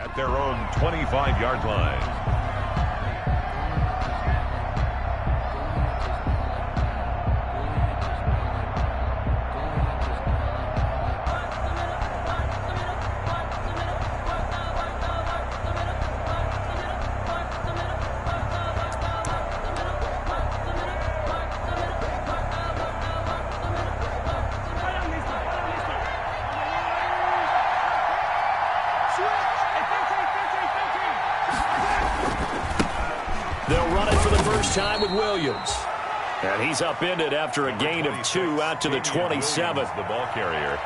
At their own 25-yard line. They'll run it for the first time with Williams. And he's upended after a gain of 2 out to the 27th. The ball carrier.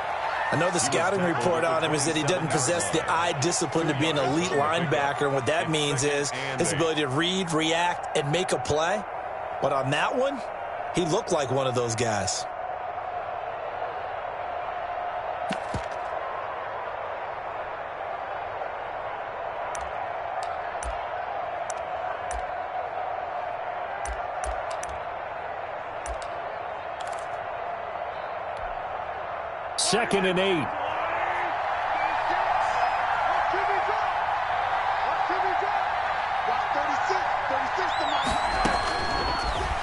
I know the scouting report on him is that he doesn't possess the eye discipline to be an elite linebacker. And what that means is his ability to read, react, and make a play. But on that one, he looked like one of those guys. Second and 8.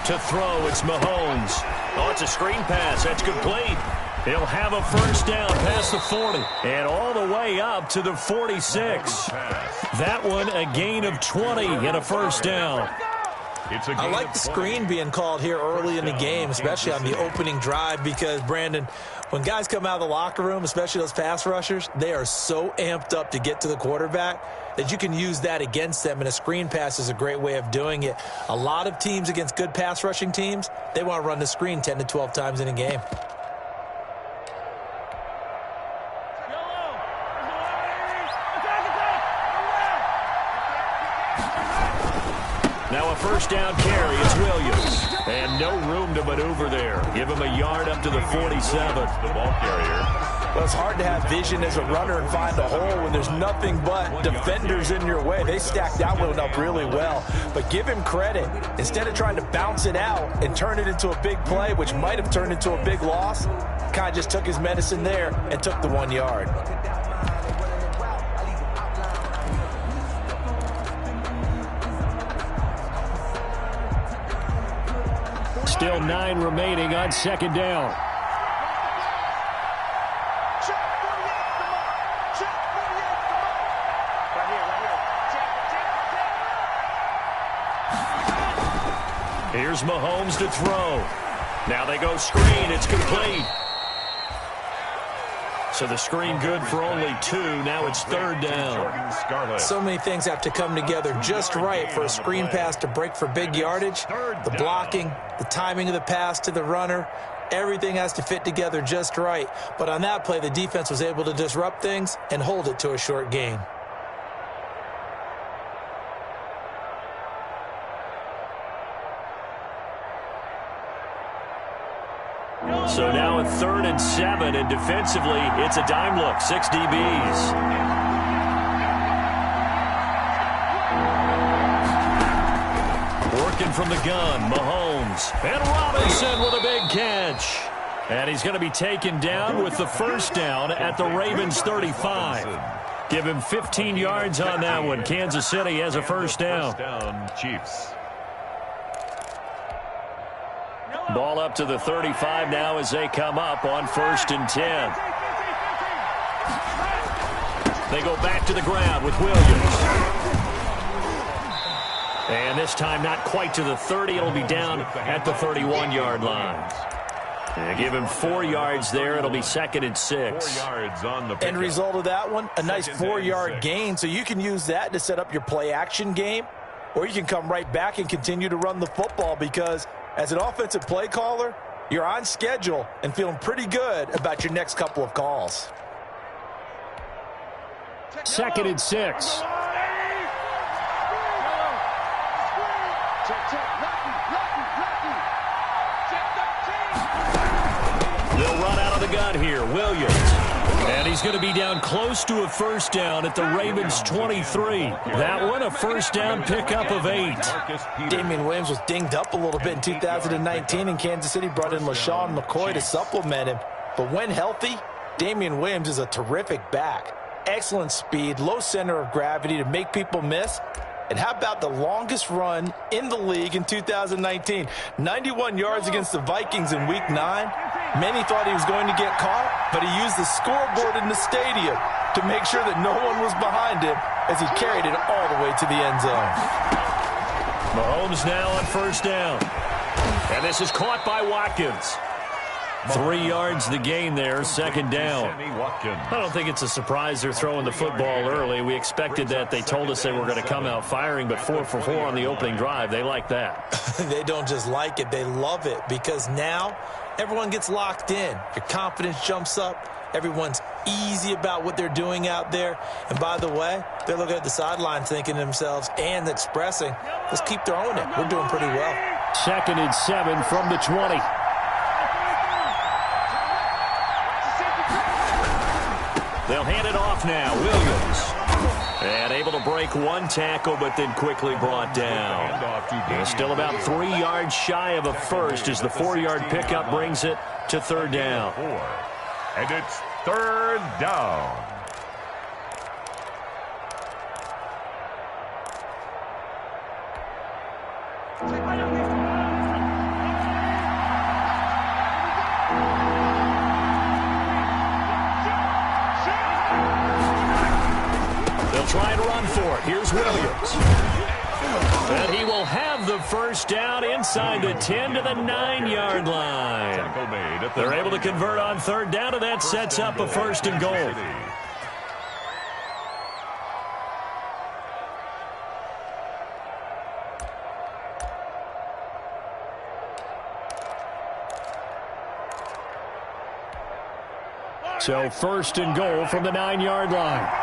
To throw, it's Mahomes. Oh, it's a screen pass. That's complete. He'll have a first down past the 40 and all the way up to the 46. That one, a gain of 20 and a first down. I like the screen being called here early in the game, especially on the opening drive, because, Brandon, when guys come out of the locker room, especially those pass rushers, they are so amped up to get to the quarterback that you can use that against them, and a screen pass is a great way of doing it. A lot of teams against good pass rushing teams, they want to run the screen 10 to 12 times in a game. Now a first down carry. It's Williams. And no room to maneuver there. Give him a yard up to the 47th. The ball carrier. Well, it's hard to have vision as a runner and find a hole when there's nothing but defenders in your way. They stacked that one up really well. But give him credit. Instead of trying to bounce it out and turn it into a big play, which might have turned into a big loss, kind of just took his medicine there and took the 1 yard. Still 9 remaining on second down. Here's Mahomes to throw. Now they go screen. It's complete. So the screen good for only 2. Now it's third down. So many things have to come together just right for a screen pass to break for big yardage. The blocking, the timing of the pass to the runner, everything has to fit together just right. But on that play, the defense was able to disrupt things and hold it to a short gain. So now a 3rd and 7, and defensively, it's a dime look. 6 DBs. Working from the gun, Mahomes. And Robinson with a big catch. And he's going to be taken down with the first down at the Ravens' 35. Give him 15 yards on that one. Kansas City has a first down. Chiefs. Ball up to the 35 now as they come up on 1st and 10. They go back to the ground with Williams. And this time not quite to the 30. It'll be down at the 31-yard line. And give him 4 yards there. It'll be 2nd and 6. 4 yards on the pickup. End result of that one, a nice 4-yard gain. So you can use that to set up your play-action game, or you can come right back and continue to run the football, because as an offensive play caller, you're on schedule and feeling pretty good about your next couple of calls. 2nd and 6. They'll run out of the gun here. Williams. And he's going to be down close to a first down at the Ravens' 23. That one, a first down pickup of 8. Damian Williams was dinged up a little bit in 2019, and Kansas City brought in LaShawn McCoy to supplement him. But when healthy, Damian Williams is a terrific back. excellent speed, low center of gravity to make people miss. And how about the longest run in the league in 2019? 91 yards against the Vikings in Week 9. Many thought he was going to get caught, but he used the scoreboard in the stadium to make sure that no one was behind him as he carried it all the way to the end zone. Mahomes now on first down. And this is caught by Watkins. 3 yards the gain there, second down. I don't think it's a surprise they're throwing the football early. We expected that. They told us they were going to come out firing, but 4 for 4 on the opening drive. They like that. They don't just like it, they love it, because now everyone gets locked in. Your confidence jumps up. Everyone's easy about what they're doing out there. And by the way, they're looking at the sideline thinking to themselves and expressing, let's keep throwing it. We're doing pretty well. 2nd and 7 from the 20. They'll hand it off now. Williams. And able to break one tackle, but then quickly brought down. And still about 3 yards shy of a first as the 4-yard pickup brings it to third down. And it's third down. Try and run for it. Here's Williams. And he will have the first down inside the 10 to the 9-yard line. They're able to convert on third down, and that sets up a first and goal. So first and goal from the 9-yard line.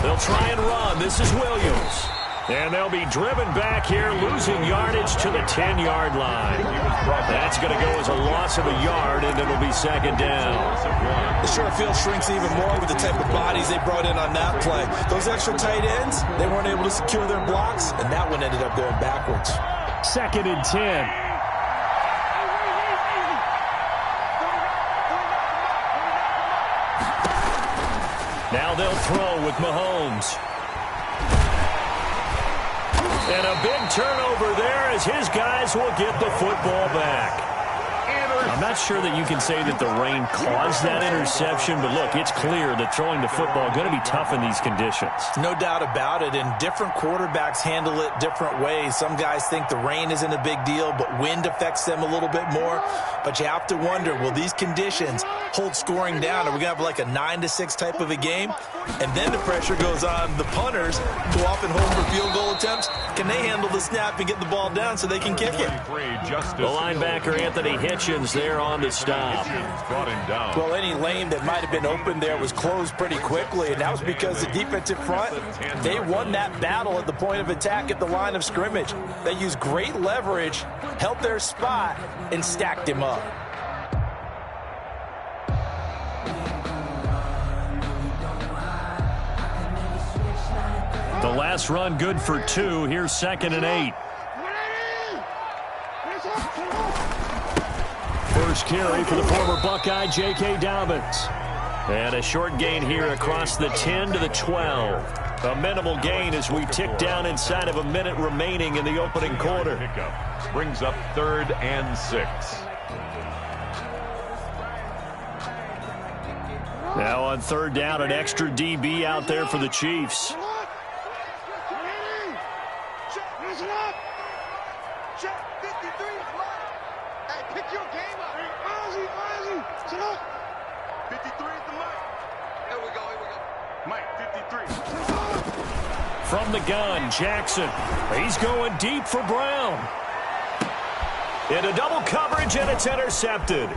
They'll try and run. This is Williams. And they'll be driven back here, losing yardage to the 10-yard line. That's going to go as a loss of a yard, and it'll be second down. The short field shrinks even more with the type of bodies they brought in on that play. Those extra tight ends, they weren't able to secure their blocks, and that one ended up going backwards. 2nd and 10. Now they'll throw with Mahomes. And a big turnover there as his guys will get the football back. I'm not sure that you can say that the rain caused that interception, but look, it's clear that throwing the football is going to be tough in these conditions. No doubt about it, and different quarterbacks handle it different ways. Some guys think the rain isn't a big deal, but wind affects them a little bit more. But you have to wonder, will these conditions hold scoring down? Are we going to have like a 9-6 type of a game? And then the pressure goes on the punters, who often hold for field goal attempts. Can they handle the snap and get the ball down so they can kick it? The linebacker, Anthony Hitchens, there on the stop. Well, any lane that might have been open there was closed pretty quickly, and that was because the defensive front, they won that battle at the point of attack at the line of scrimmage. They used great leverage, held their spot, and stacked him up. The last run good for 2. Here's 2nd and 8. First carry for the former Buckeye, J.K. Dobbins. And a short gain here across the 10 to the 12. A minimal gain as we tick down inside of a minute remaining in the opening quarter. Pickup brings up 3rd and 6. Now on third down, an extra DB out there for the Chiefs. From the gun, Jackson. He's going deep for Brown. Into double coverage, and it's intercepted.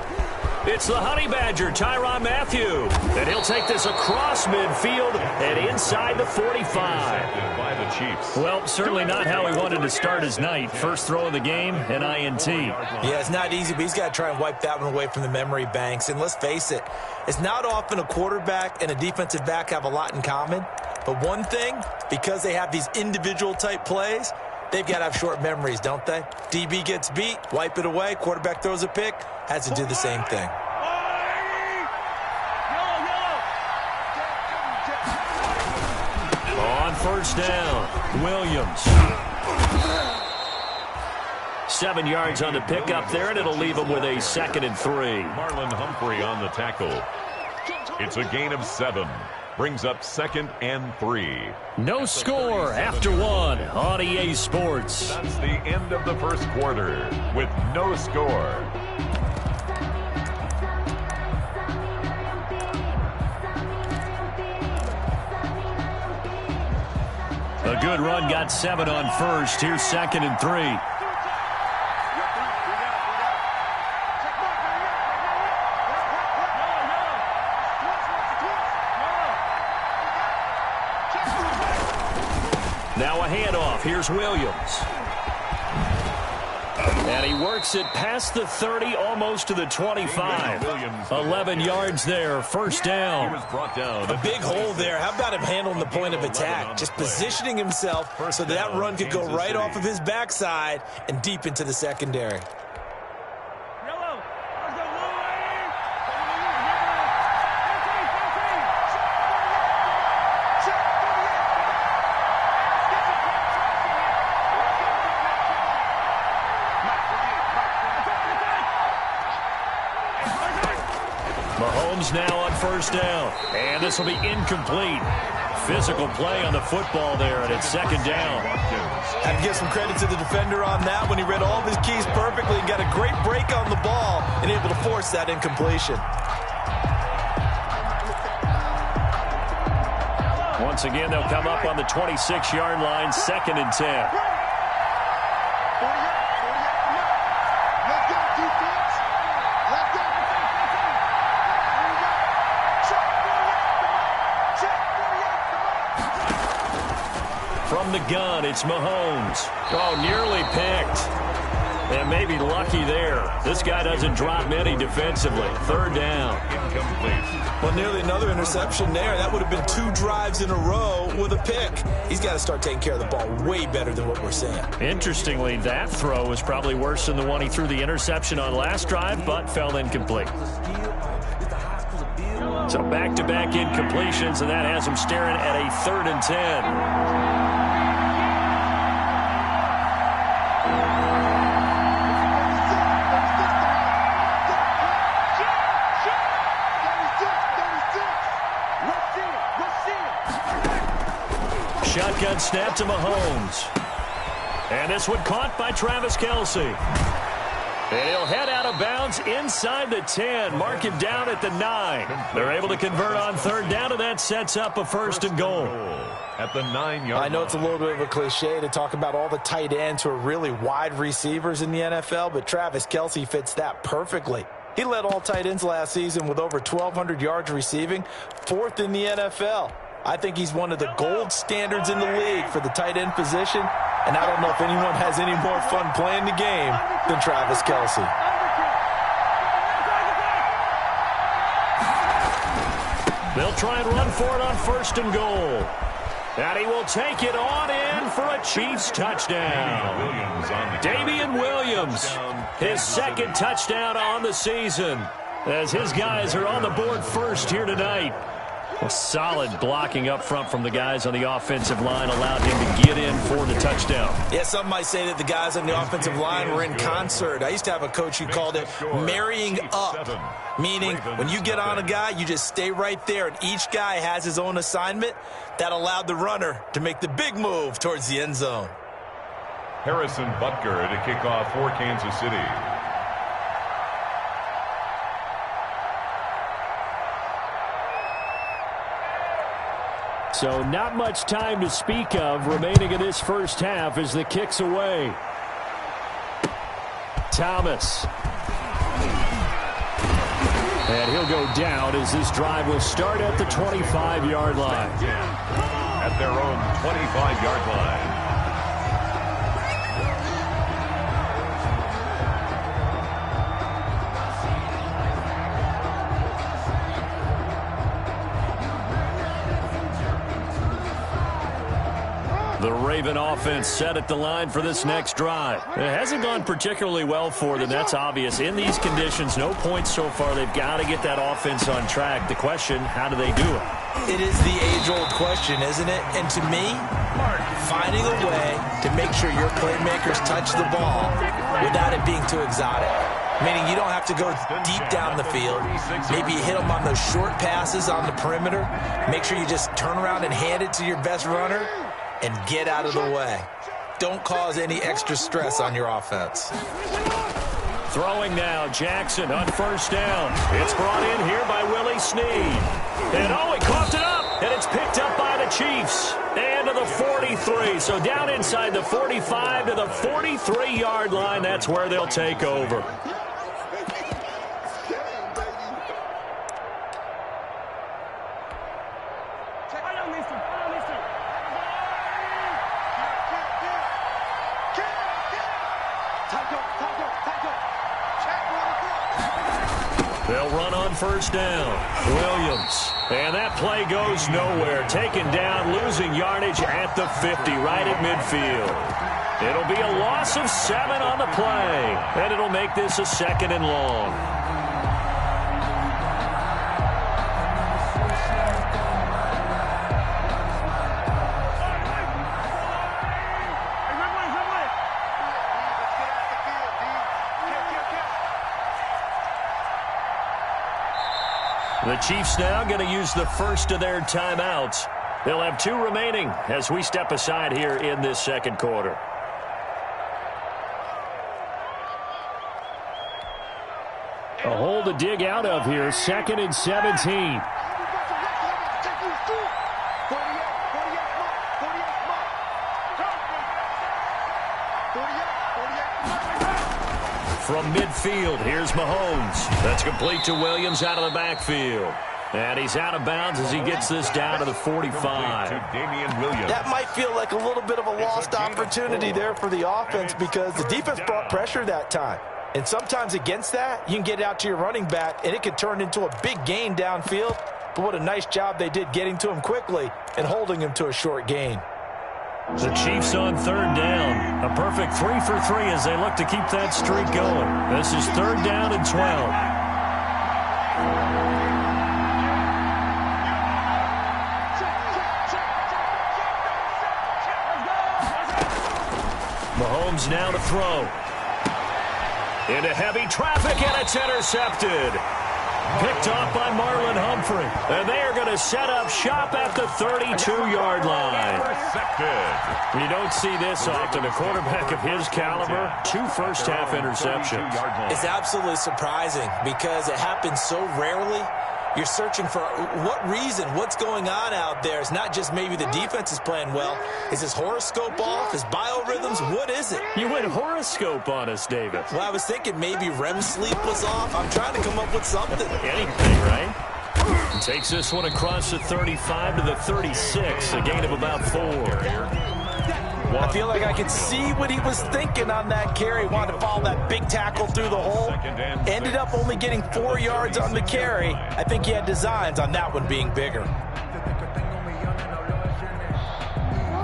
It's the Honey Badger, Tyrann Mathieu. And he'll take this across midfield and inside the 45. By the Chiefs. Well, certainly not how he wanted to start his night. First throw of the game, an INT. Yeah, it's not easy, but he's got to try and wipe that one away from the memory banks. And let's face it, it's not often a quarterback and a defensive back have a lot in common. But one thing, because they have these individual type plays, they've got to have short memories, don't they? DB gets beat, wipe it away, quarterback throws a pick, has to do the same thing. On first down, Williams. 7 yards on the pickup there, and it'll leave him with a 2nd and 3. Marlon Humphrey on the tackle. It's a gain of 7. Brings up 2nd and 3. No score after 1 on EA Sports. That's the end of the first quarter with no score. A good run got 7 on first. Here's 2nd and 3. Now a handoff. Here's Williams. And he works it past the 30, almost to the 25. 11 yards there, first down. He was brought down. A big hole there. How about him handling the point of attack? Just positioning himself so that run could go right off of his backside and deep into the secondary. Mahomes now on first down. And this will be incomplete. Physical play on the football there, and it's 2nd down. Have to give some credit to the defender on that when he read all of his keys perfectly and got a great break on the ball and able to force that incompletion. Once again, they'll come up on the 26-yard line, 2nd and 10. From the gun, it's Mahomes. Oh, nearly picked. And maybe lucky there. This guy doesn't drop many defensively. 3rd down. Incomplete. Well, nearly another interception there. That would have been 2 drives in a row with a pick. He's got to start taking care of the ball way better than what we're seeing. Interestingly, that throw was probably worse than the one he threw the interception on last drive, but fell incomplete. So back-to-back incompletions, and that has him staring at a 3rd and 10. Shotgun snap to Mahomes. And this one caught by Travis Kelce. And he'll head out of bounds inside the 10. Mark him down at the 9. They're able to convert on 3rd down, and that sets up a 1st and goal. At the 9-yard line. I know it's a little bit of a cliche to talk about all the tight ends who are really wide receivers in the NFL, but Travis Kelce fits that perfectly. He led all tight ends last season with over 1,200 yards receiving, 4th in the NFL. I think he's one of the gold standards in the league for the tight end position, and I don't know if anyone has any more fun playing the game than Travis Kelce. They'll try and run for it on 1st and goal. And he will take it on in for a Chiefs touchdown. Damian Williams, his 2nd touchdown on the season, as his guys are on the board first here tonight. Well, solid blocking up front from the guys on the offensive line allowed him to get in for the touchdown. Yeah, some might say that the guys on the offensive line were in concert. I used to have a coach who called it marrying up, meaning when you get on a guy, you just stay right there, and each guy has his own assignment. That allowed the runner to make the big move towards the end zone. Harrison Butker to kick off for Kansas City. So not much time to speak of remaining in this first half as the kick's away. Thomas. And he'll go down as this drive will start at the 25-yard line. At their own 25-yard line. The Raven offense set at the line for this next drive. It hasn't gone particularly well for them. That's obvious. In these conditions, no points so far. They've got to get that offense on track. The question, how do they do it? It is the age-old question, isn't it? And to me, finding a way to make sure your playmakers touch the ball without it being too exotic. Meaning you don't have to go deep down the field. Maybe you hit them on those short passes on the perimeter. Make sure you just turn around and hand it to your best runner and get out of the way. Don't cause any extra stress on your offense. Throwing now, Jackson on first down. It's brought in here by Willie Snead. And he coughed it up, and it's picked up by the Chiefs. And to the 43. So down inside the 45 to the 43-yard line. That's where they'll take over. They'll run on first down. Williams. And that play goes nowhere. Taken down, losing yardage at the 50, right at midfield. It'll be a loss of 7 on the play. And it'll make this a 2nd and long. The Chiefs now going to use the first of their timeouts. They'll have 2 remaining as we step aside here in this second quarter. A hole to dig out of here, 2nd and 17. From midfield, here's Mahomes. That's complete to Williams out of the backfield. And he's out of bounds as he gets this down to the 45. That might feel like a little bit of a lost opportunity there for the offense because the defense brought pressure that time. And sometimes against that, you can get it out to your running back, and it could turn into a big gain downfield. But what a nice job they did getting to him quickly and holding him to a short gain. The Chiefs on 3rd down. A perfect 3 for 3 as they look to keep that streak going. This is 3rd down and 12. Mahomes now to throw. Into heavy traffic, and it's intercepted. Picked off by Marlon Humphrey. And they are going to set up shop at the 32-yard line. You don't see this often. A quarterback of his caliber, 2 first-half interceptions. It's absolutely surprising because it happens so rarely. You're searching for what reason, what's going on out there. It's not just maybe the defense is playing well. Is his horoscope off? His biorhythms? What is it? You went horoscope on us, David. Well, I was thinking maybe REM sleep was off. I'm trying to come up with something. Anything, right? Takes this one across the 35 to the 36, a gain of about 4. I feel like I could see what he was thinking on that carry. Wanted to follow that big tackle through the hole. Ended up only getting 4 yards on the carry. I think he had designs on that one being bigger.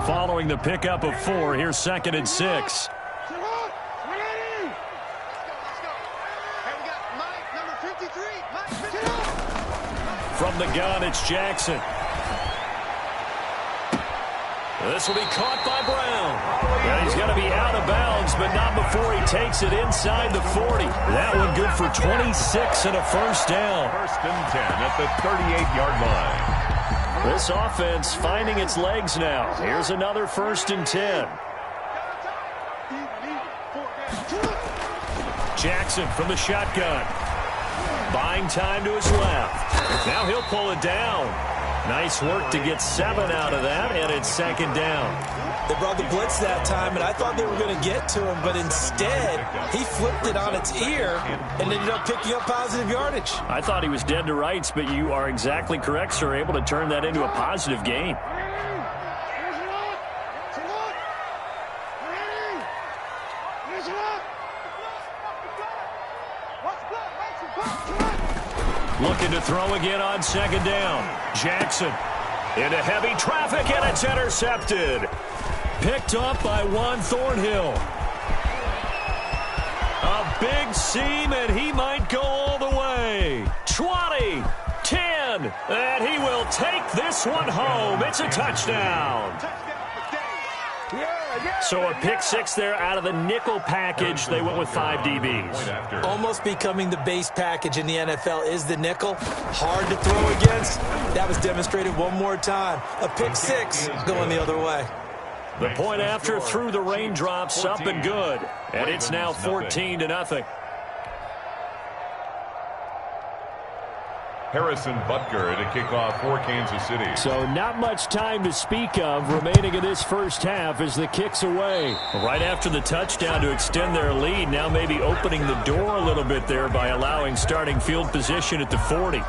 Following the pickup of 4, here's 2nd and 6. From the gun, it's Jackson. This will be caught by Brown. And he's going to be out of bounds, but not before he takes it inside the 40. That one good for 26 and a first down. 1st and 10 at the 38-yard line. This offense finding its legs now. Here's another 1st and 10. Jackson from the shotgun. Buying time to his left. Now he'll pull it down. Nice work to get 7 out of that, and it's 2nd down. They brought the blitz that time, and I thought they were going to get to him, but instead, he flipped it on its ear and ended up picking up positive yardage. I thought he was dead to rights, but you are exactly correct, sir, able to turn that into a positive gain. Looking to throw again on 2nd down. Jackson into heavy traffic, and it's intercepted. Picked up by Juan Thornhill. A big seam, and he might go all the way. 20, 10, and he will take this one home. It's a touchdown. So a pick six there out of the nickel package. They went with 5 DBs. Almost becoming the base package in the NFL is the nickel. Hard to throw against. That was demonstrated one more time. A pick six going the other way. The point after threw the raindrops up and good. And it's now 14-0. Harrison Butker to kick off for Kansas City. So not much time to speak of remaining in this first half as the kick's away. Right after the touchdown to extend their lead, now maybe opening the door a little bit there by allowing starting field position at the 40.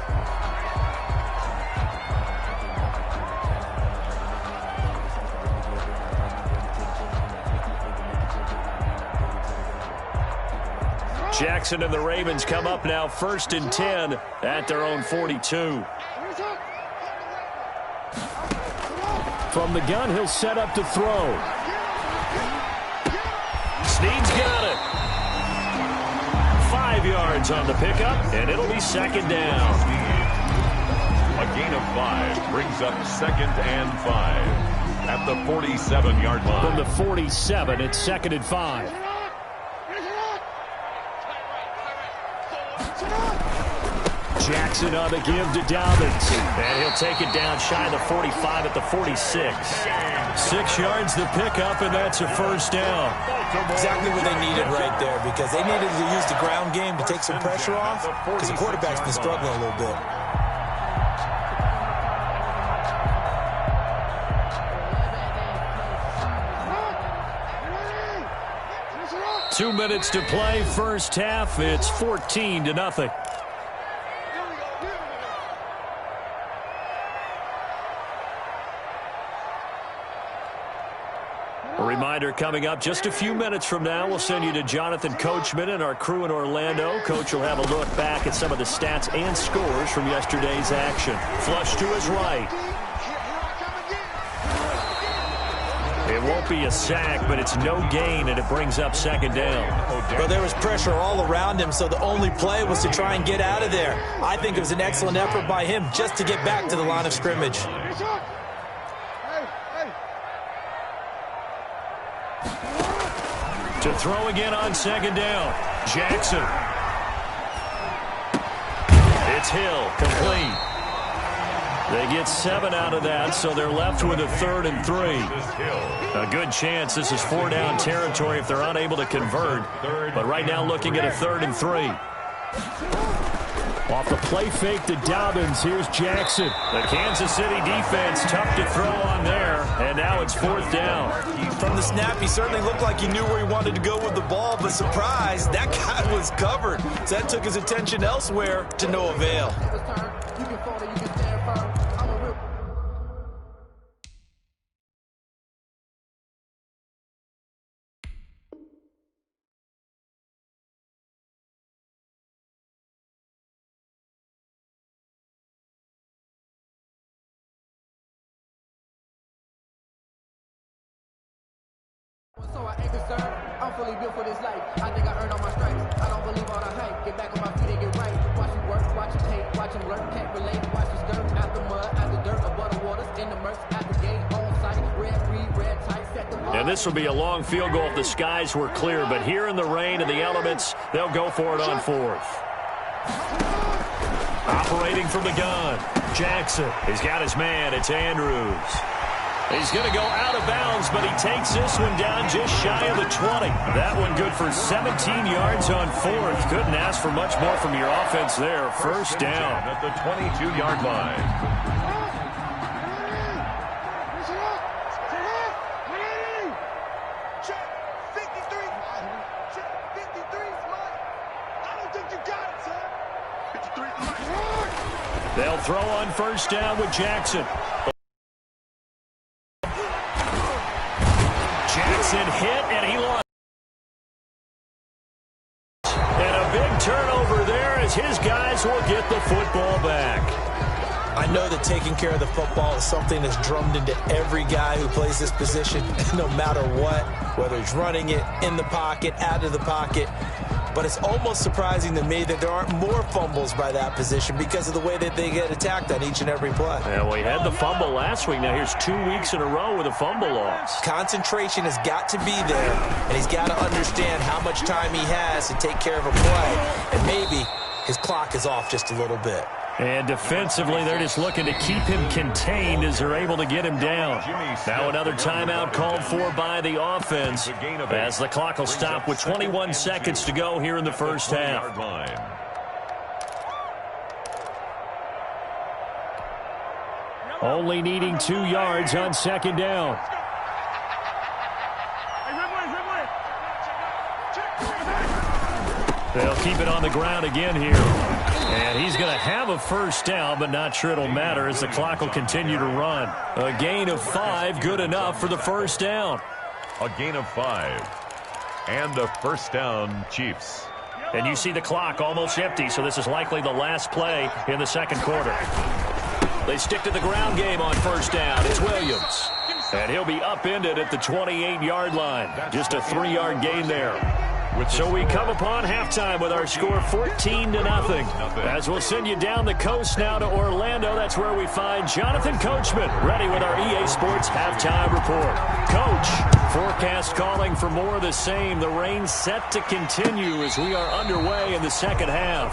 Jackson and the Ravens come up now 1st and 10 at their own 42. From the gun, he'll set up to throw. Snead's got it. 5 yards on the pickup, and it'll be 2nd down. A gain of 5 brings up 2nd and 5 at the 47-yard line. From the 47, it's 2nd and 5. Jackson on the give to Dobbins. And he'll take it down shy of the 45 at the 46. 6 yards the pickup, and that's a 1st down. Exactly what they needed right there, because they needed to use the ground game to take some pressure off, because the quarterback's been struggling a little bit. Two minutes to play, first half. It's 14-0. A reminder coming up just a few minutes from now, we'll send you to Jonathan Coachman and our crew in Orlando. Coach will have a look back at some of the stats and scores from yesterday's action. Flush to his right. It won't be a sack, but it's no gain, and it brings up 2nd down. Well, there was pressure all around him, so the only play was to try and get out of there. I think it was an excellent effort by him just to get back to the line of scrimmage. To throw again on 2nd down. Jackson. It's Hill, complete. They get 7 out of that, so they're left with a 3rd and 3. A good chance this is 4-down territory if they're unable to convert. But right now looking at a 3rd and 3. Off the play fake to Dobbins, here's Jackson. The Kansas City defense tough to throw on there, and now it's 4th down. From the snap, he certainly looked like he knew where he wanted to go with the ball, but surprise, that guy was covered. So that took his attention elsewhere to no avail. So I ain't concerned. I'm fully built for this life. I think I earned all my stripes. I don't believe all the hype. Get back on my feet and get right. Watch you work, watch you hate, watch him lurk. Can't relate, watch you skirt. Out the mud, out the dirt, above the waters, in the murks, at the gate, on site. Red, green, red, tight, set the And this will be a long field goal if the skies were clear. But here in the rain and the elements, they'll go for it on 4th. Operating from the gun, Jackson. He's got his man. It's Andrews. He's going to go out of bounds, but he takes this one down just shy of the 20. That one good for 17 yards on 4th. Couldn't ask for much more from your offense there. 1st down. At the 22-yard line. They'll throw on 1st down with Jackson. Jackson hit, and he lost. And a big turnover there as his guys will get the football back. I know the taking care of the football is something that's drummed into every guy who plays this position, no matter what, whether he's running it, in the pocket, out of the pocket. But it's almost surprising to me that there aren't more fumbles by that position because of the way that they get attacked on each and every play. Yeah, well, he had the fumble last week. Now here's 2 weeks in a row with a fumble loss. Concentration has got to be there, and he's got to understand how much time he has to take care of a play, and maybe his clock is off just a little bit. And defensively, they're just looking to keep him contained as they're able to get him down. Now another timeout called for by the offense as the clock will stop with 21 seconds to go here in the first half. Only needing 2 yards on second down. They'll keep it on the ground again here. And he's going to have a first down, but not sure it'll matter as the clock will continue to run. A gain of 5, good enough for the first down. A gain of 5. And a first down, Chiefs. And you see the clock almost empty, so this is likely the last play in the second quarter. They stick to the ground game on first down. It's Williams. And he'll be upended at the 28-yard line. Just a 3-yard gain there. So we come upon halftime with our score 14-0. As we'll send you down the coast now to Orlando, that's where we find Jonathan Coachman ready with our EA Sports halftime report. Coach, forecast calling for more of the same. The rain set to continue as we are underway in the second half.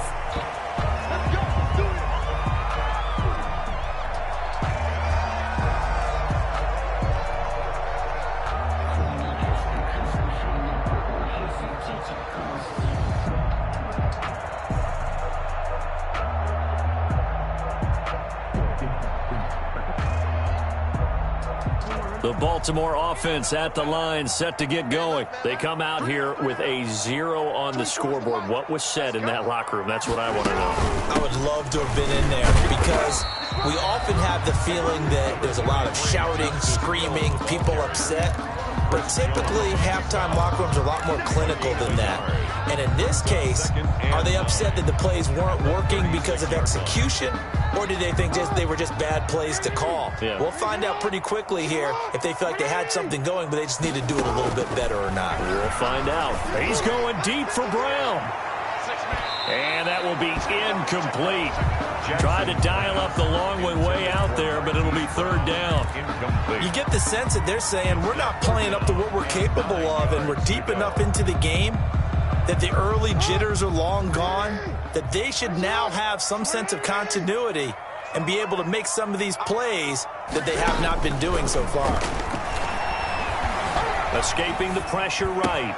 The Baltimore offense at the line, set to get going. They come out here with a 0 on the scoreboard. What was said in that locker room? That's what I want to know. I would love to have been in there because we often have the feeling that there's a lot of shouting, screaming, people upset. But typically, halftime locker rooms are a lot more clinical than that. And in this case, are they upset that the plays weren't working because of execution? Or did they think they were just bad plays to call? Yeah. We'll find out pretty quickly here if they feel like they had something going, but they just need to do it a little bit better or not. We'll find out. He's going deep for Brown. And that will be incomplete. Tried to dial up the long one way out there, but it'll be third down. You get the sense that they're saying we're not playing up to what we're capable of, and we're deep enough into the game that the early jitters are long gone, that they should now have some sense of continuity and be able to make some of these plays that they have not been doing so far. Escaping the pressure right.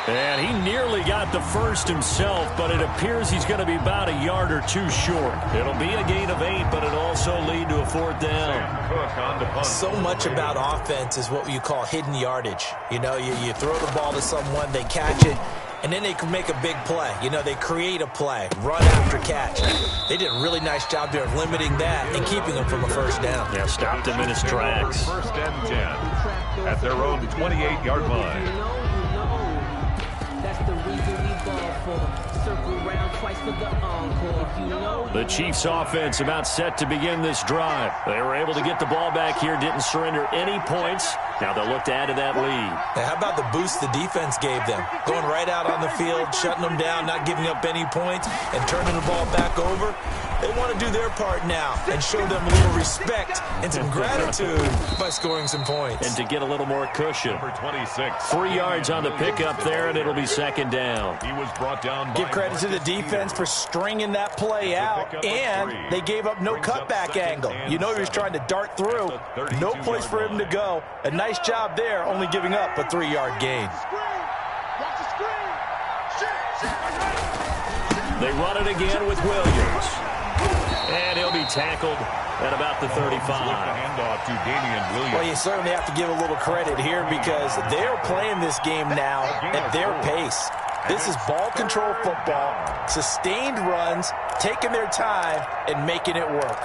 And he nearly got the first himself, but it appears he's going to be about a yard or 2 short. It'll be a gain of 8, but it'll also lead to a fourth down. So much about offense is what you call hidden yardage. You know, you throw the ball to someone, they catch it, and then they can make a big play. You know, they create a play, run after catch. They did a really nice job there of limiting that and keeping him from a first down. Yeah, stopped him in his tracks. First and 10 at their own 28-yard line. The Chiefs offense about set to begin this drive. They were able to get the ball back here, didn't surrender any points. Now they'll look to add to that lead. Now, how about the boost the defense gave them? Going right out on the field, shutting them down, not giving up any points, and turning the ball back over. They want to do their part now and show them a little respect and some gratitude by scoring some points. And to get a little more cushion. Number 26. 3 yards on the pickup there, and it'll be second down. He was brought down by Give credit to the defense for stringing that play out, and they gave up no cutback angle. You know he was trying to dart through. No place for him to go. A nice job there, only giving up a 3-yard gain. They run it again with Williams. And he'll be tackled at about the 35. Well, you certainly have to give a little credit here because they're playing this game now at their pace. This is ball control football, sustained runs, taking their time, and making it work.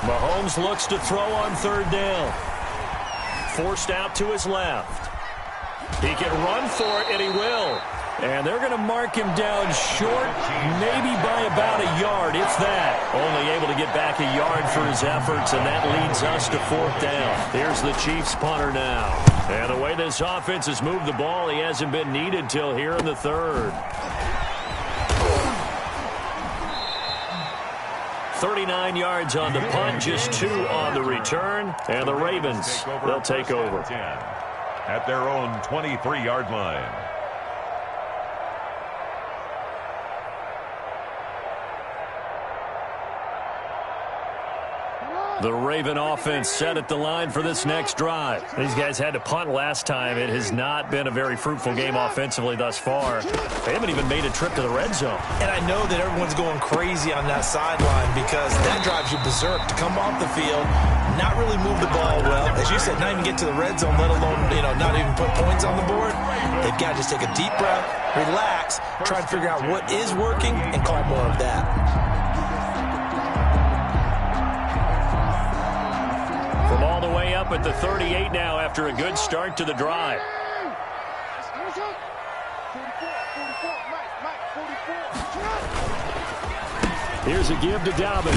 Mahomes looks to throw on third down. Forced out to his left. He can run for it, and he will. And they're going to mark him down short, maybe by about a yard, if that. Only able to get back a yard for his efforts, and that leads us to fourth down. Here's the Chiefs punter now. And the way this offense has moved the ball, he hasn't been needed till here in the third. 39 yards on the punt, just 2 on the return. And the Ravens, they'll take over. At their own 23-yard line. The Raven offense set at the line for this next drive. These guys had to punt last time. It has not been a very fruitful game offensively thus far. They haven't even made a trip to the red zone. And I know that everyone's going crazy on that sideline because that drives you berserk to come off the field, not really move the ball well. As you said, not even get to the red zone, let alone, not even put points on the board. They've got to just take a deep breath, relax, try and figure out what is working, and call more of that. From all the way up at the 38 now after a good start to the drive. Here's a give to Dobbins.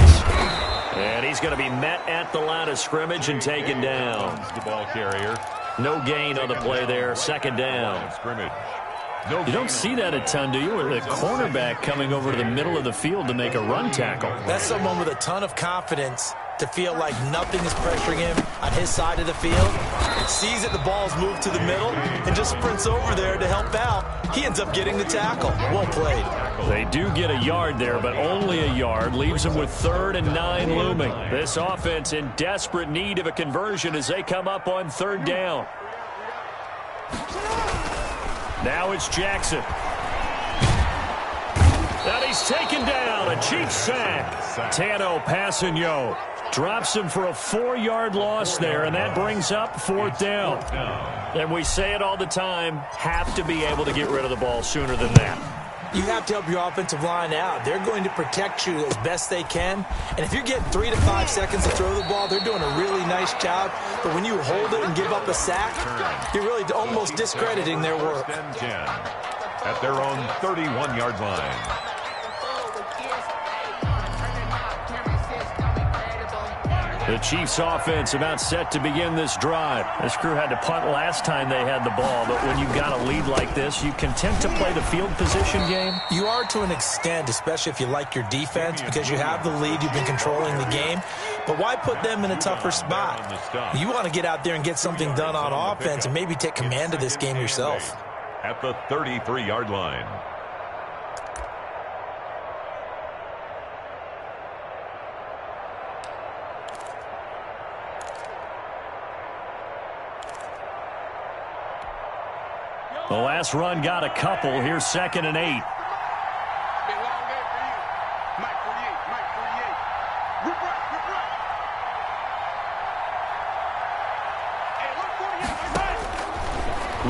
And he's going to be met at the line of scrimmage and taken down. The ball carrier. No gain on the play there. Second down. Scrimmage. You don't see that a ton, do you? With a cornerback coming over to the middle of the field to make a run tackle. That's someone with a ton of confidence to feel like nothing is pressuring him on his side of the field. Sees that the ball's moved to the middle and just sprints over there to help out. He ends up getting the tackle. Well played. They do get a yard there, but only a yard. Leaves them with 3rd and 9 looming. This offense in desperate need of a conversion as they come up on 3rd down. Now it's Jackson. And he's taken down. A cheap sack. Tano Passanio drops him for a 4-yard loss there, and that brings up 4th down. And we say it all the time, have to be able to get rid of the ball sooner than that. You have to help your offensive line out. They're going to protect you as best they can. And if you're getting 3 to 5 seconds to throw the ball, they're doing a really nice job. But when you hold it and give up a sack, you're really almost discrediting their work. At their own 31-yard line. The Chiefs offense about set to begin this drive. This crew had to punt last time they had the ball, but when you've got a lead like this, you content to play the field position game? You are to an extent, especially if you like your defense, because you have the lead, you've been controlling the game. But why put them in a tougher spot? You want to get out there and get something done on offense and maybe take command of this game yourself. At the 33-yard line. The last run got a couple. Here's 2nd and 8.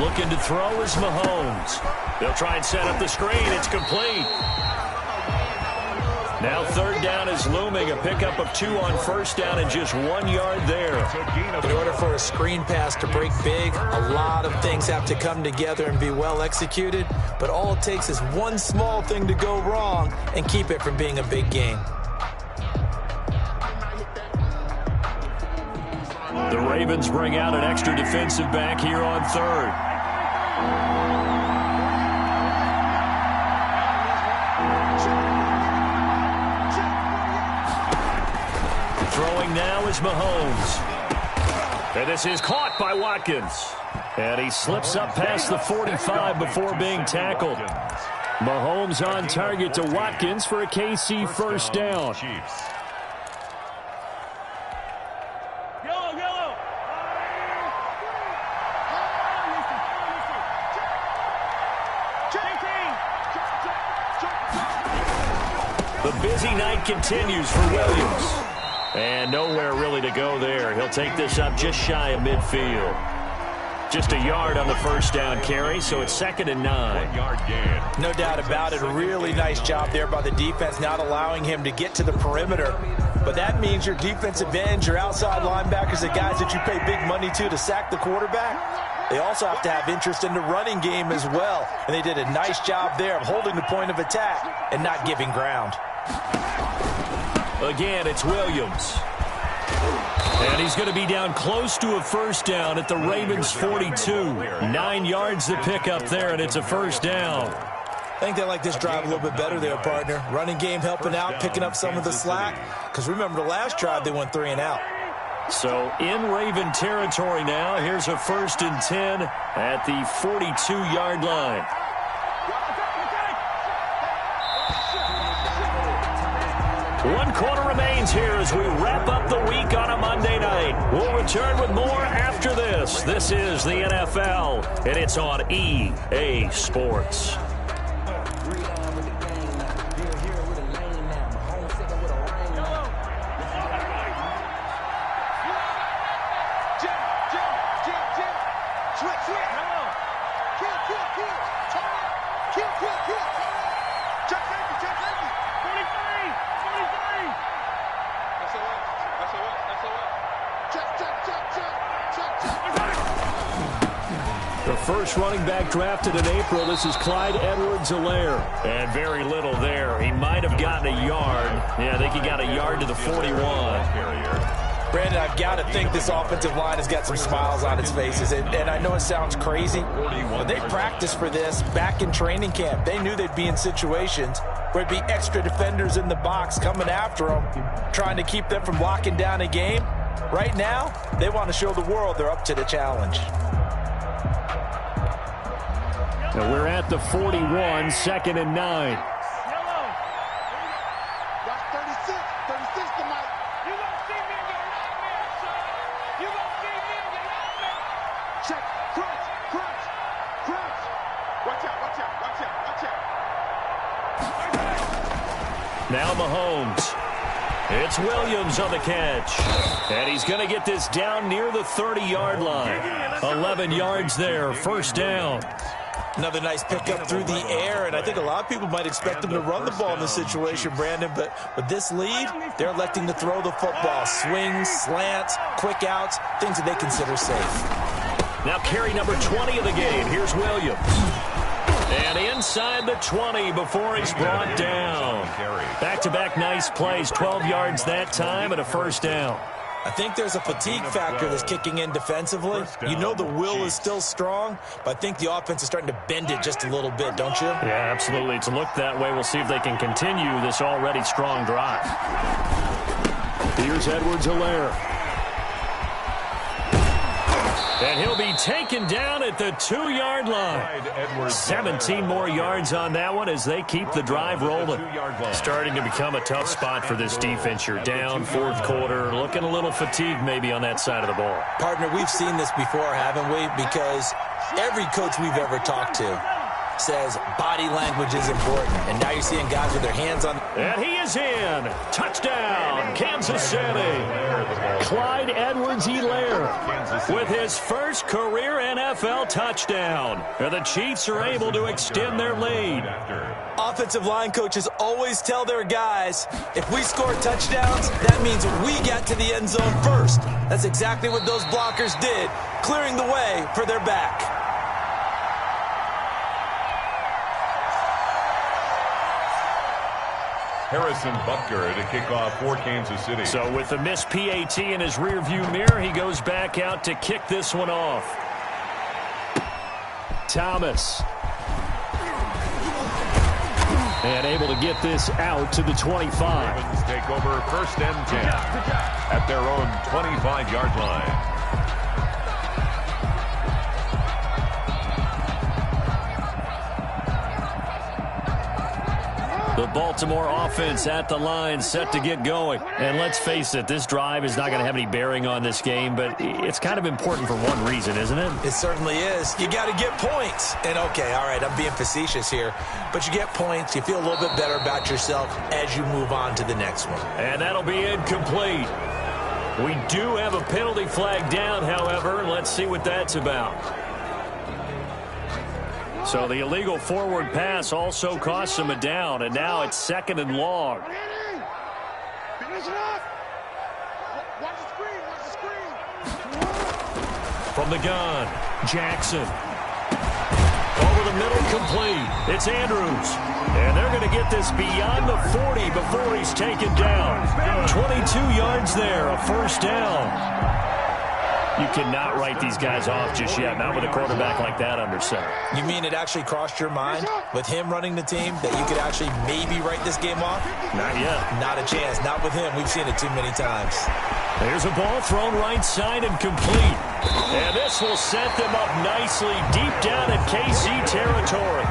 Looking to throw is Mahomes. They'll try and set up the screen. It's complete. Now 3rd down is looming. A pickup of 2 on 1st down and just 1 yard there. In order for a screen pass to break big, a lot of things have to come together and be well executed. But all it takes is one small thing to go wrong and keep it from being a big game. The Ravens bring out an extra defensive back here on 3rd. Throwing now is Mahomes. And this is caught by Watkins. And he slips up past the 45 before being tackled. Mahomes on target to Watkins for a KC first down. The busy night continues for Williams. And nowhere really to go there. He'll take this up just shy of midfield. Just a yard on the first down carry, so it's 2nd and 9. 1 yard gain. No doubt about it. A really nice job there by the defense, not allowing him to get to the perimeter. but that means your defensive ends, your outside linebackers, the guys that you pay big money to sack the quarterback, they also have to have interest in the running game as well. And they did a nice job there of holding the point of attack and not giving ground. Again, it's Williams. And he's going to be down close to a first down at the Ravens' 42. 9 yards to pick up there, and it's a first down. I think they like this drive a little bit better there, partner. Running game helping out, picking up some of the slack. Because remember, the last drive they went 3 and out. So in Raven territory now. Here's a 1st and 10 at the 42-yard line. One quarter remains here as we wrap up the week on a Monday night. We'll return with more after this. This is the NFL, and it's on EA Sports. The first running back drafted in April, this is Clyde Edwards-Helaire. And very little there. He might have gotten a yard. Yeah, I think he got a yard to the 41. Brandon, I've got to think this offensive line has got some smiles on its faces. And I know it sounds crazy, but they practiced for this back in training camp. They knew they'd be in situations where there'd be extra defenders in the box coming after them, trying to keep them from locking down a game. Right now, they want to show the world they're up to the challenge. And we're at the 41, 2nd and 9. That's 36 tonight. You gonna see me in the right man, son. You gonna see me in the right man. Check, crunch. Watch out. Now Mahomes. It's Williams on the catch. And he's going to get this down near the 30-yard line. 11 yards there, first down. Another nice pickup through the air, and I think a lot of people might expect them to run the ball in this situation, Brandon, but with this lead, they're electing to throw the football. Swings, slants, quick outs, things that they consider safe. Now carry number 20 of the game. Here's Williams. And inside the 20 before he's brought down. Back-to-back nice plays, 12 yards that time and a first down. I think there's a fatigue factor that's kicking in defensively. You know the will is still strong, but I think the offense is starting to bend it just a little bit, don't you? Yeah, absolutely. It's looked that way. We'll see if they can continue this already strong drive. Here's Edwards-Helaire. And he'll be taken down at the 2-yard line. 17 more yards on that one as they keep the drive rolling. Starting to become a tough spot for this defense. You're down, 4th quarter, looking a little fatigued maybe on that side of the ball. Partner, we've seen this before, haven't we? Because every coach we've ever talked to says body language is important. And now you're seeing guys with their hands on. And he is in. Touchdown, Kansas City. Clyde Edwards-Helaire with his first career NFL touchdown. And the Chiefs are able to extend their lead. Offensive line coaches always tell their guys, if we score touchdowns, that means we got to the end zone first. That's exactly what those blockers did, clearing the way for their back. Harrison Butker to kick off for Kansas City. So with the missed PAT in his rearview mirror, he goes back out to kick this one off. Thomas. And able to get this out to the 25. Ravens take over 1st and 10 at their own 25-yard line. The Baltimore offense at the line, set to get going. And let's face it, this drive is not going to have any bearing on this game, but it's kind of important for one reason, isn't it? It certainly is. You got to get points. And, okay, all right, I'm being facetious here, but you get points, you feel a little bit better about yourself as you move on to the next one. And that'll be incomplete. We do have a penalty flag down, however. Let's see what that's about. So the illegal forward pass also costs him a down, and now it's 2nd and long. Finish it up. From the gun, Jackson. Over the middle, complete. It's Andrews. And they're going to get this beyond the 40 before he's taken down. 22 yards there, a first down. You cannot write these guys off just yet, not with a quarterback like that under center. You mean it actually crossed your mind with him running the team that you could actually maybe write this game off? Not yet. Not a chance. Not with him. We've seen it too many times. There's a ball thrown right side and complete. And this will set them up nicely deep down in KC territory.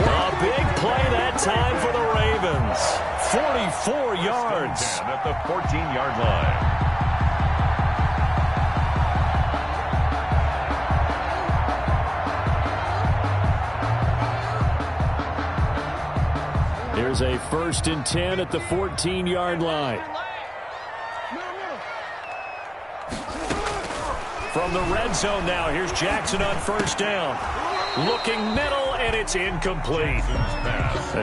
A big play that time for the Ravens. 44 yards. At the 14-yard line. Here's a 1st and 10 at the 14-yard line. From the red zone now, here's Jackson on 1st down. Looking middle, and it's incomplete.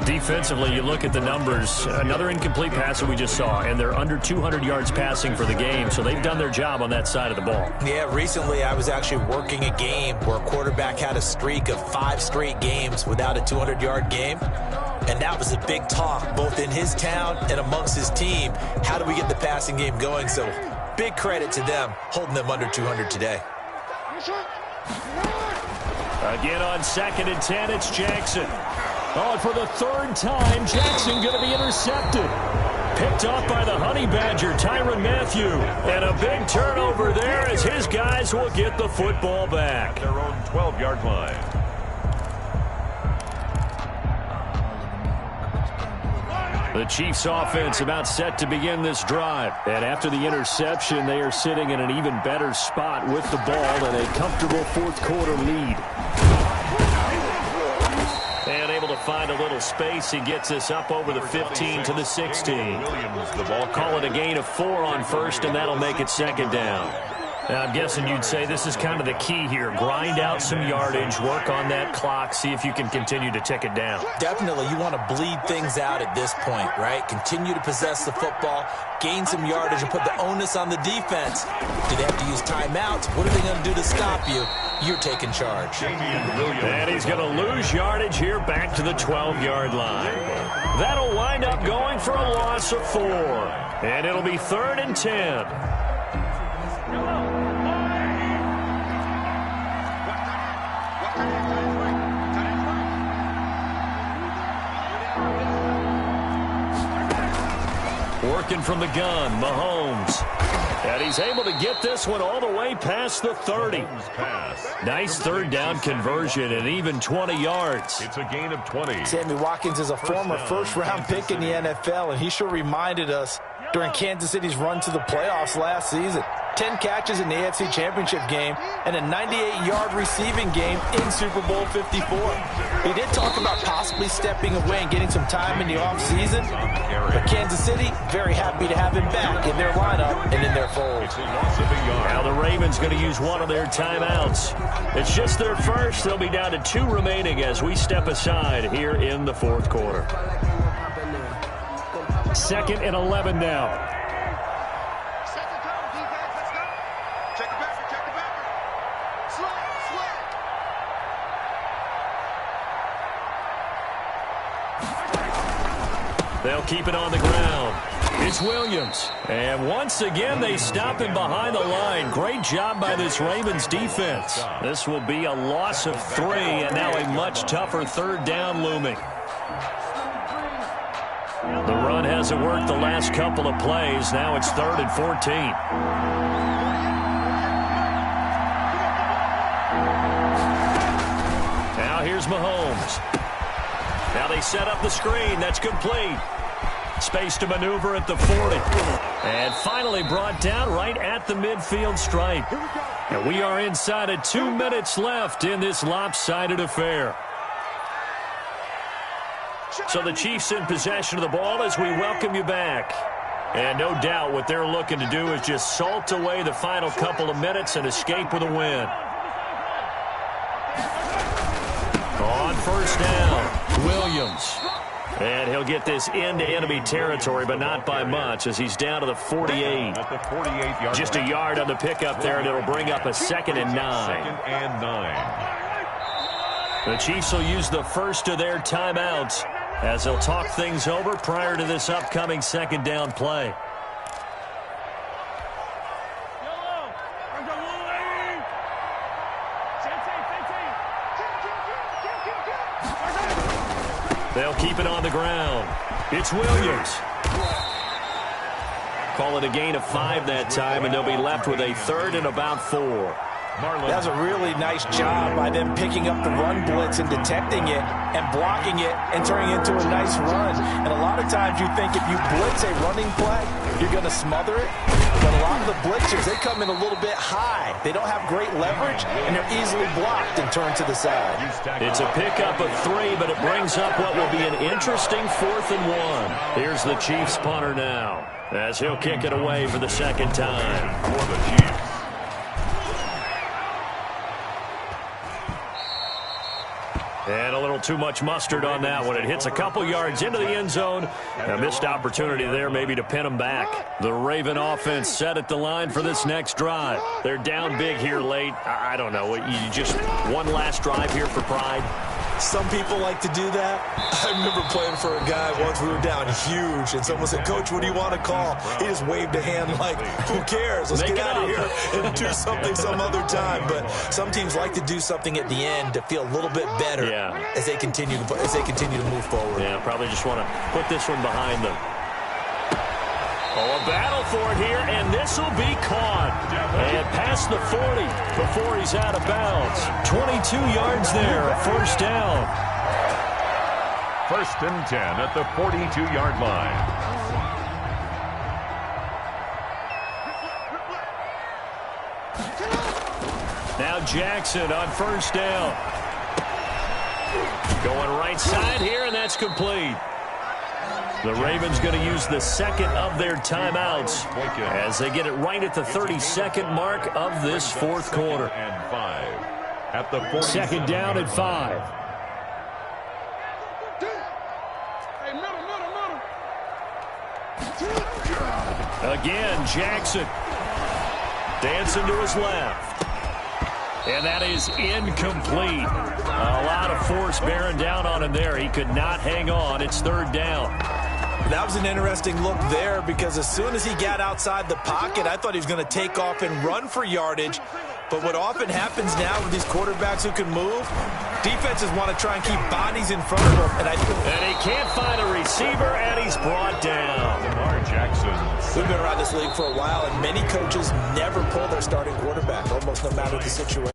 Defensively, you look at the numbers. Another incomplete pass that we just saw, and they're under 200 yards passing for the game, so they've done their job on that side of the ball. Yeah, recently I was actually working a game where a quarterback had a streak of 5 straight games without a 200-yard game. And that was a big talk, both in his town and amongst his team. How do we get the passing game going? So big credit to them, holding them under 200 today. Again on 2nd and 10, it's Jackson. Oh, and for the 3rd time, Jackson going to be intercepted. Picked off by the Honey Badger, Tyrann Mathieu. And a big turnover there as his guys will get the football back. Their own 12-yard line. The Chiefs offense about set to begin this drive. And after the interception, they are sitting in an even better spot with the ball and a comfortable 4th quarter lead. And able to find a little space. He gets us up over the 15 to the 16. Call it a gain of 4 on 1st, and that'll make it 2nd down. Now, I'm guessing you'd say this is kind of the key here. Grind out some yardage, work on that clock, see if you can continue to tick it down. Definitely, you want to bleed things out at this point, right? Continue to possess the football, gain some yardage, and put the onus on the defense. Do they have to use timeouts? What are they going to do to stop you? You're taking charge. And he's going to lose yardage here back to the 12-yard line. That'll wind up going for a loss of 4. And it'll be 3rd and 10. Working from the gun, Mahomes. And he's able to get this one all the way past the 30. Nice 3rd down conversion and even 20 yards. It's a gain of 20. Sammy Watkins is a former first-round pick in the NFL, and he sure reminded us during Kansas City's run to the playoffs last season. 10 catches in the AFC Championship game and a 98-yard receiving game in Super Bowl 54. He did talk about possibly stepping away and getting some time in the offseason, but Kansas City, very happy to have him back in their lineup and in their fold. Now the Ravens going to use one of their timeouts. It's just their first. They'll be down to 2 remaining as we step aside here in the 4th quarter. 2nd and 11 now. They'll keep it on the ground. It's Williams. And once again, they stop him behind the line. Great job by this Ravens defense. This will be a loss of 3, and now a much tougher 3rd down looming. The run hasn't worked the last couple of plays. Now it's 3rd and 14. Now here's Mahomes. Now they set up the screen. That's complete. Space to maneuver at the 40. And finally brought down right at the midfield stripe. And we are inside of 2 minutes left in this lopsided affair. So the Chiefs in possession of the ball as we welcome you back. And no doubt what they're looking to do is just salt away the final couple of minutes and escape with a win. On 1st down, Williams. And he'll get this into enemy territory, but not by much, as he's down to the 48. At the 48-yard Just a yard on the pickup there, and it'll bring up a 2nd and 9. 2nd and 9. The Chiefs will use the first of their timeouts as they'll talk things over prior to this upcoming 2nd down play. They'll keep it on the ground. It's Williams. Call it a gain of 5 that time, and they'll be left with a 3rd and about 4. That was a really nice job by them picking up the run blitz and detecting it and blocking it and turning it into a nice run. And a lot of times you think if you blitz a running play, you're going to smother it. But a lot of the blitzers, they come in a little bit high. They don't have great leverage, and they're easily blocked and turned to the side. It's a pickup of 3, but it brings up what will be an interesting 4th and 1. Here's the Chiefs punter now, as he'll kick it away for the 2nd time. For the Chiefs. And a little too much mustard on that one. It hits a couple yards into the end zone. A missed opportunity there maybe to pin them back. The Raven offense set at the line for this next drive. They're down big here late. I don't know. You just one last drive here for pride. Some people like to do that. I remember playing for a guy once. We were down huge, and someone said, "Coach, what do you want to call?" He just waved a hand like, "Who cares? Let's get out of here and do something some other time." But some teams like to do something at the end to feel a little bit better as they continue to move forward. Yeah, probably just want to put this one behind them. Oh, a battle for it here, and this will be caught. And past the 40 before he's out of bounds. 22 yards there, a 1st down. 1st and 10 at the 42-yard line. Now Jackson on 1st down. Going right side here, and that's complete. The Ravens going to use the 2nd of their timeouts as they get it right at the 32nd mark of this 4th quarter. And 5 at the 2nd down and 5. Again, Jackson dancing to his left. And that is incomplete. A lot of force bearing down on him there. He could not hang on. It's 3rd down. That was an interesting look there because as soon as he got outside the pocket, I thought he was going to take off and run for yardage. But what often happens now with these quarterbacks who can move, defenses want to try and keep bodies in front of them. And he can't find a receiver, and he's brought down. Jackson. We've been around this league for a while, and many coaches never pull their starting quarterback, almost no matter the situation.